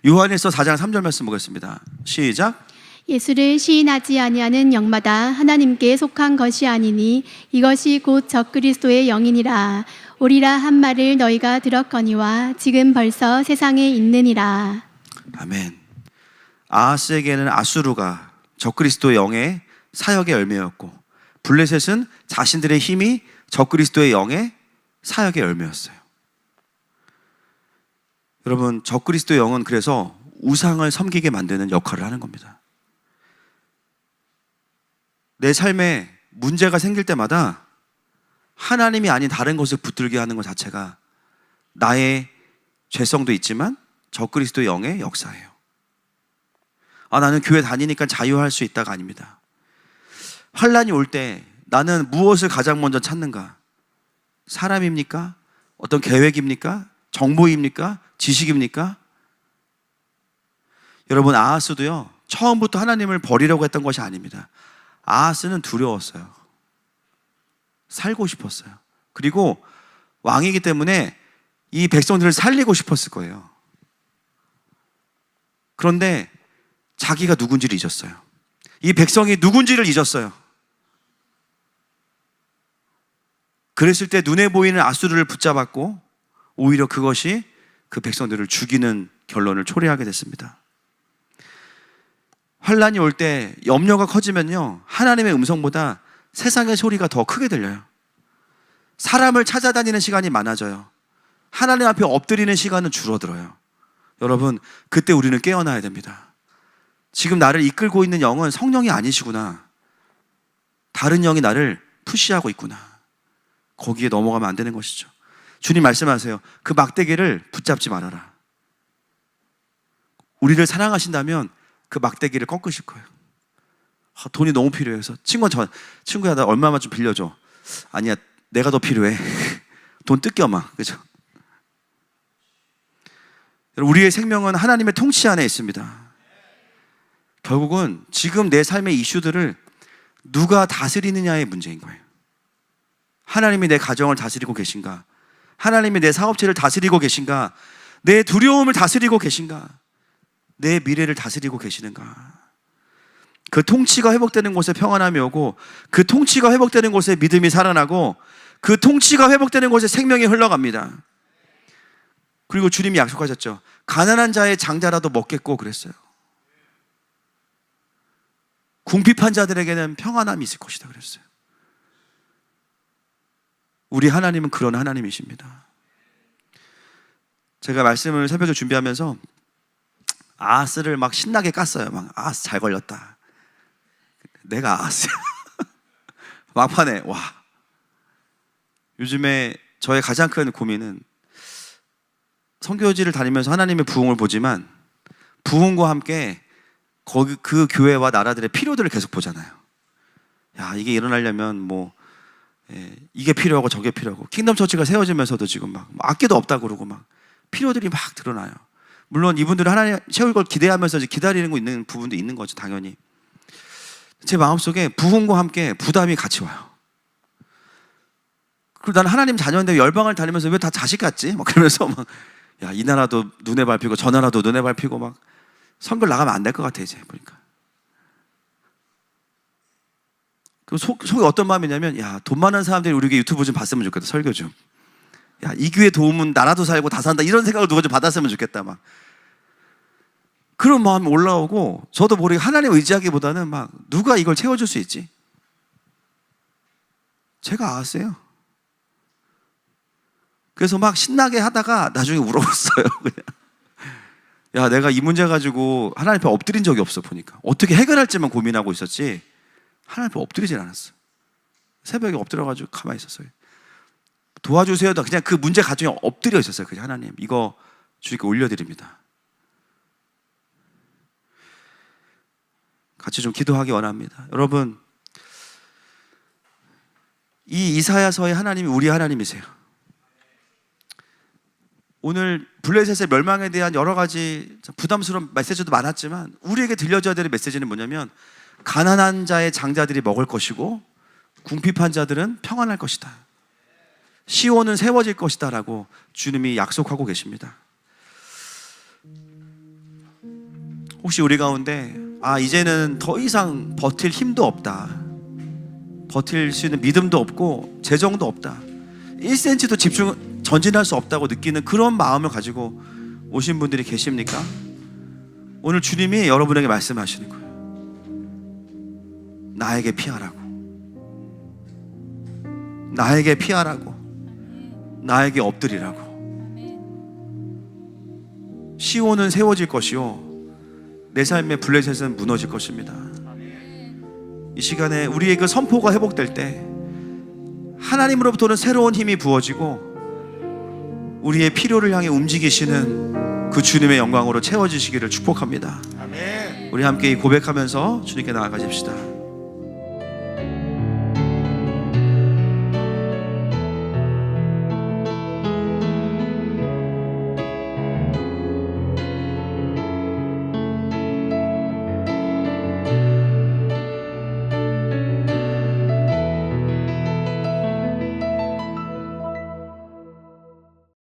요한일서 4장 3절 말씀 보겠습니다. 시작. 예수를 시인하지 아니하는 영마다 하나님께 속한 것이 아니니 이것이 곧 적그리스도의 영이니라. 오리라 한 말을 너희가 들었거니와 지금 벌써 세상에 있느니라. 아멘. 아하스에게는 아수르가 적그리스도의 영의 사역의 열매였고 블레셋은 자신들의 힘이 적그리스도의 영의 사역의 열매였어요. 여러분, 적그리스도의 영은 그래서 우상을 섬기게 만드는 역할을 하는 겁니다. 내 삶에 문제가 생길 때마다 하나님이 아닌 다른 것을 붙들게 하는 것 자체가 나의 죄성도 있지만 적그리스도의 영의 역사예요. 나는 교회 다니니까 자유할 수 있다가 아닙니다. 환란이 올 때 나는 무엇을 가장 먼저 찾는가? 사람입니까? 어떤 계획입니까? 정보입니까? 지식입니까? 여러분, 아하스도요, 처음부터 하나님을 버리려고 했던 것이 아닙니다. 아하스는 두려웠어요. 살고 싶었어요. 그리고 왕이기 때문에 이 백성들을 살리고 싶었을 거예요. 그런데 자기가 누군지를 잊었어요. 이 백성이 누군지를 잊었어요. 그랬을 때 눈에 보이는 아수르를 붙잡았고 오히려 그것이 그 백성들을 죽이는 결론을 초래하게 됐습니다. 환란이 올 때 염려가 커지면요, 하나님의 음성보다 세상의 소리가 더 크게 들려요. 사람을 찾아다니는 시간이 많아져요. 하나님 앞에 엎드리는 시간은 줄어들어요. 여러분, 그때 우리는 깨어나야 됩니다. 지금 나를 이끌고 있는 영은 성령이 아니시구나. 다른 영이 나를 푸시하고 있구나. 거기에 넘어가면 안 되는 것이죠. 주님 말씀하세요. 그 막대기를 붙잡지 말아라. 우리를 사랑하신다면 그 막대기를 꺾으실 거예요. 돈이 너무 필요해서 친구야 나 얼마만 좀 빌려줘. 아니야, 내가 더 필요해. 돈 뜯겨마. 그죠? 우리의 생명은 하나님의 통치 안에 있습니다. 결국은 지금 내 삶의 이슈들을 누가 다스리느냐의 문제인 거예요. 하나님이 내 가정을 다스리고 계신가? 하나님이 내 사업체를 다스리고 계신가? 내 두려움을 다스리고 계신가? 내 미래를 다스리고 계시는가? 그 통치가 회복되는 곳에 평안함이 오고, 그 통치가 회복되는 곳에 믿음이 살아나고, 그 통치가 회복되는 곳에 생명이 흘러갑니다. 그리고 주님이 약속하셨죠. 가난한 자의 장자라도 먹겠고 그랬어요. 궁핍한 자들에게는 평안함이 있을 것이다 그랬어요. 우리 하나님은 그런 하나님이십니다. 제가 말씀을 새벽에 준비하면서 아하스를 막 신나게 깠어요. 막 아하스 잘 걸렸다. 내가 아하스야. 막판에 와. 요즘에 저의 가장 큰 고민은 선교지를 다니면서 하나님의 부흥을 보지만 부흥과 함께 그 교회와 나라들의 필요들을 계속 보잖아요. 야, 이게 일어나려면 이게 필요하고 저게 필요하고, 킹덤 처치가 세워지면서도 지금 막 악기도 없다 그러고 막 필요들이 막 드러나요. 물론 이분들은 하나님 채울 걸 기대하면서 기다리는 거 있는 부분도 있는 거죠, 당연히. 제 마음속에 부흥과 함께 부담이 같이 와요. 그리고 나는 하나님 자녀인데 열방을 다니면서 왜 다 자식 같지? 막 그러면서 막, 야, 이 나라도 눈에 밟히고 저 나라도 눈에 밟히고 막 선교를 나가면 안 될 것 같아, 이제 보니까. 그 속에 어떤 마음이냐면, 야, 돈 많은 사람들이 우리 교회 유튜브 좀 봤으면 좋겠다, 설교 좀. 야, 이 교회 도움은 나라도 살고 다 산다, 이런 생각을 누가 좀 받았으면 좋겠다, 막. 그런 마음이 올라오고, 저도 모르게 하나님 의지하기보다는 막, 누가 이걸 채워줄 수 있지? 제가 아세요. 그래서 막 신나게 하다가 나중에 울어버렸어요, 그냥. 야, 내가 이 문제 가지고 하나님 앞에 엎드린 적이 없어, 보니까. 어떻게 해결할지만 고민하고 있었지, 하나님 앞에 엎드리질 않았어. 새벽에 엎드려가지고 가만히 있었어요. 도와주세요. 그냥 그 문제 가지고 엎드려 있었어요. 그냥 하나님, 이거 주님께 올려드립니다. 같이 좀 기도하기 원합니다. 여러분, 이 이사야서의 하나님이 우리 하나님이세요. 오늘 블레셋의 멸망에 대한 여러 가지 부담스러운 메시지도 많았지만 우리에게 들려줘야 될 메시지는 뭐냐면, 가난한 자의 장자들이 먹을 것이고 궁핍한 자들은 평안할 것이다. 시온은 세워질 것이다 라고 주님이 약속하고 계십니다. 혹시 우리 가운데 이제는 더 이상 버틸 힘도 없다, 버틸 수 있는 믿음도 없고 재정도 없다, 1cm도 전진할 수 없다고 느끼는 그런 마음을 가지고 오신 분들이 계십니까? 오늘 주님이 여러분에게 말씀하시는 거예요. 나에게 피하라고. 나에게 피하라고. 나에게 엎드리라고. 시온은 세워질 것이요, 내 삶의 블레셋은 무너질 것입니다. 이 시간에 우리의 그 선포가 회복될 때 하나님으로부터는 새로운 힘이 부어지고 우리의 필요를 향해 움직이시는 그 주님의 영광으로 채워지시기를 축복합니다. 우리 함께 이 고백하면서 주님께 나아가십시다.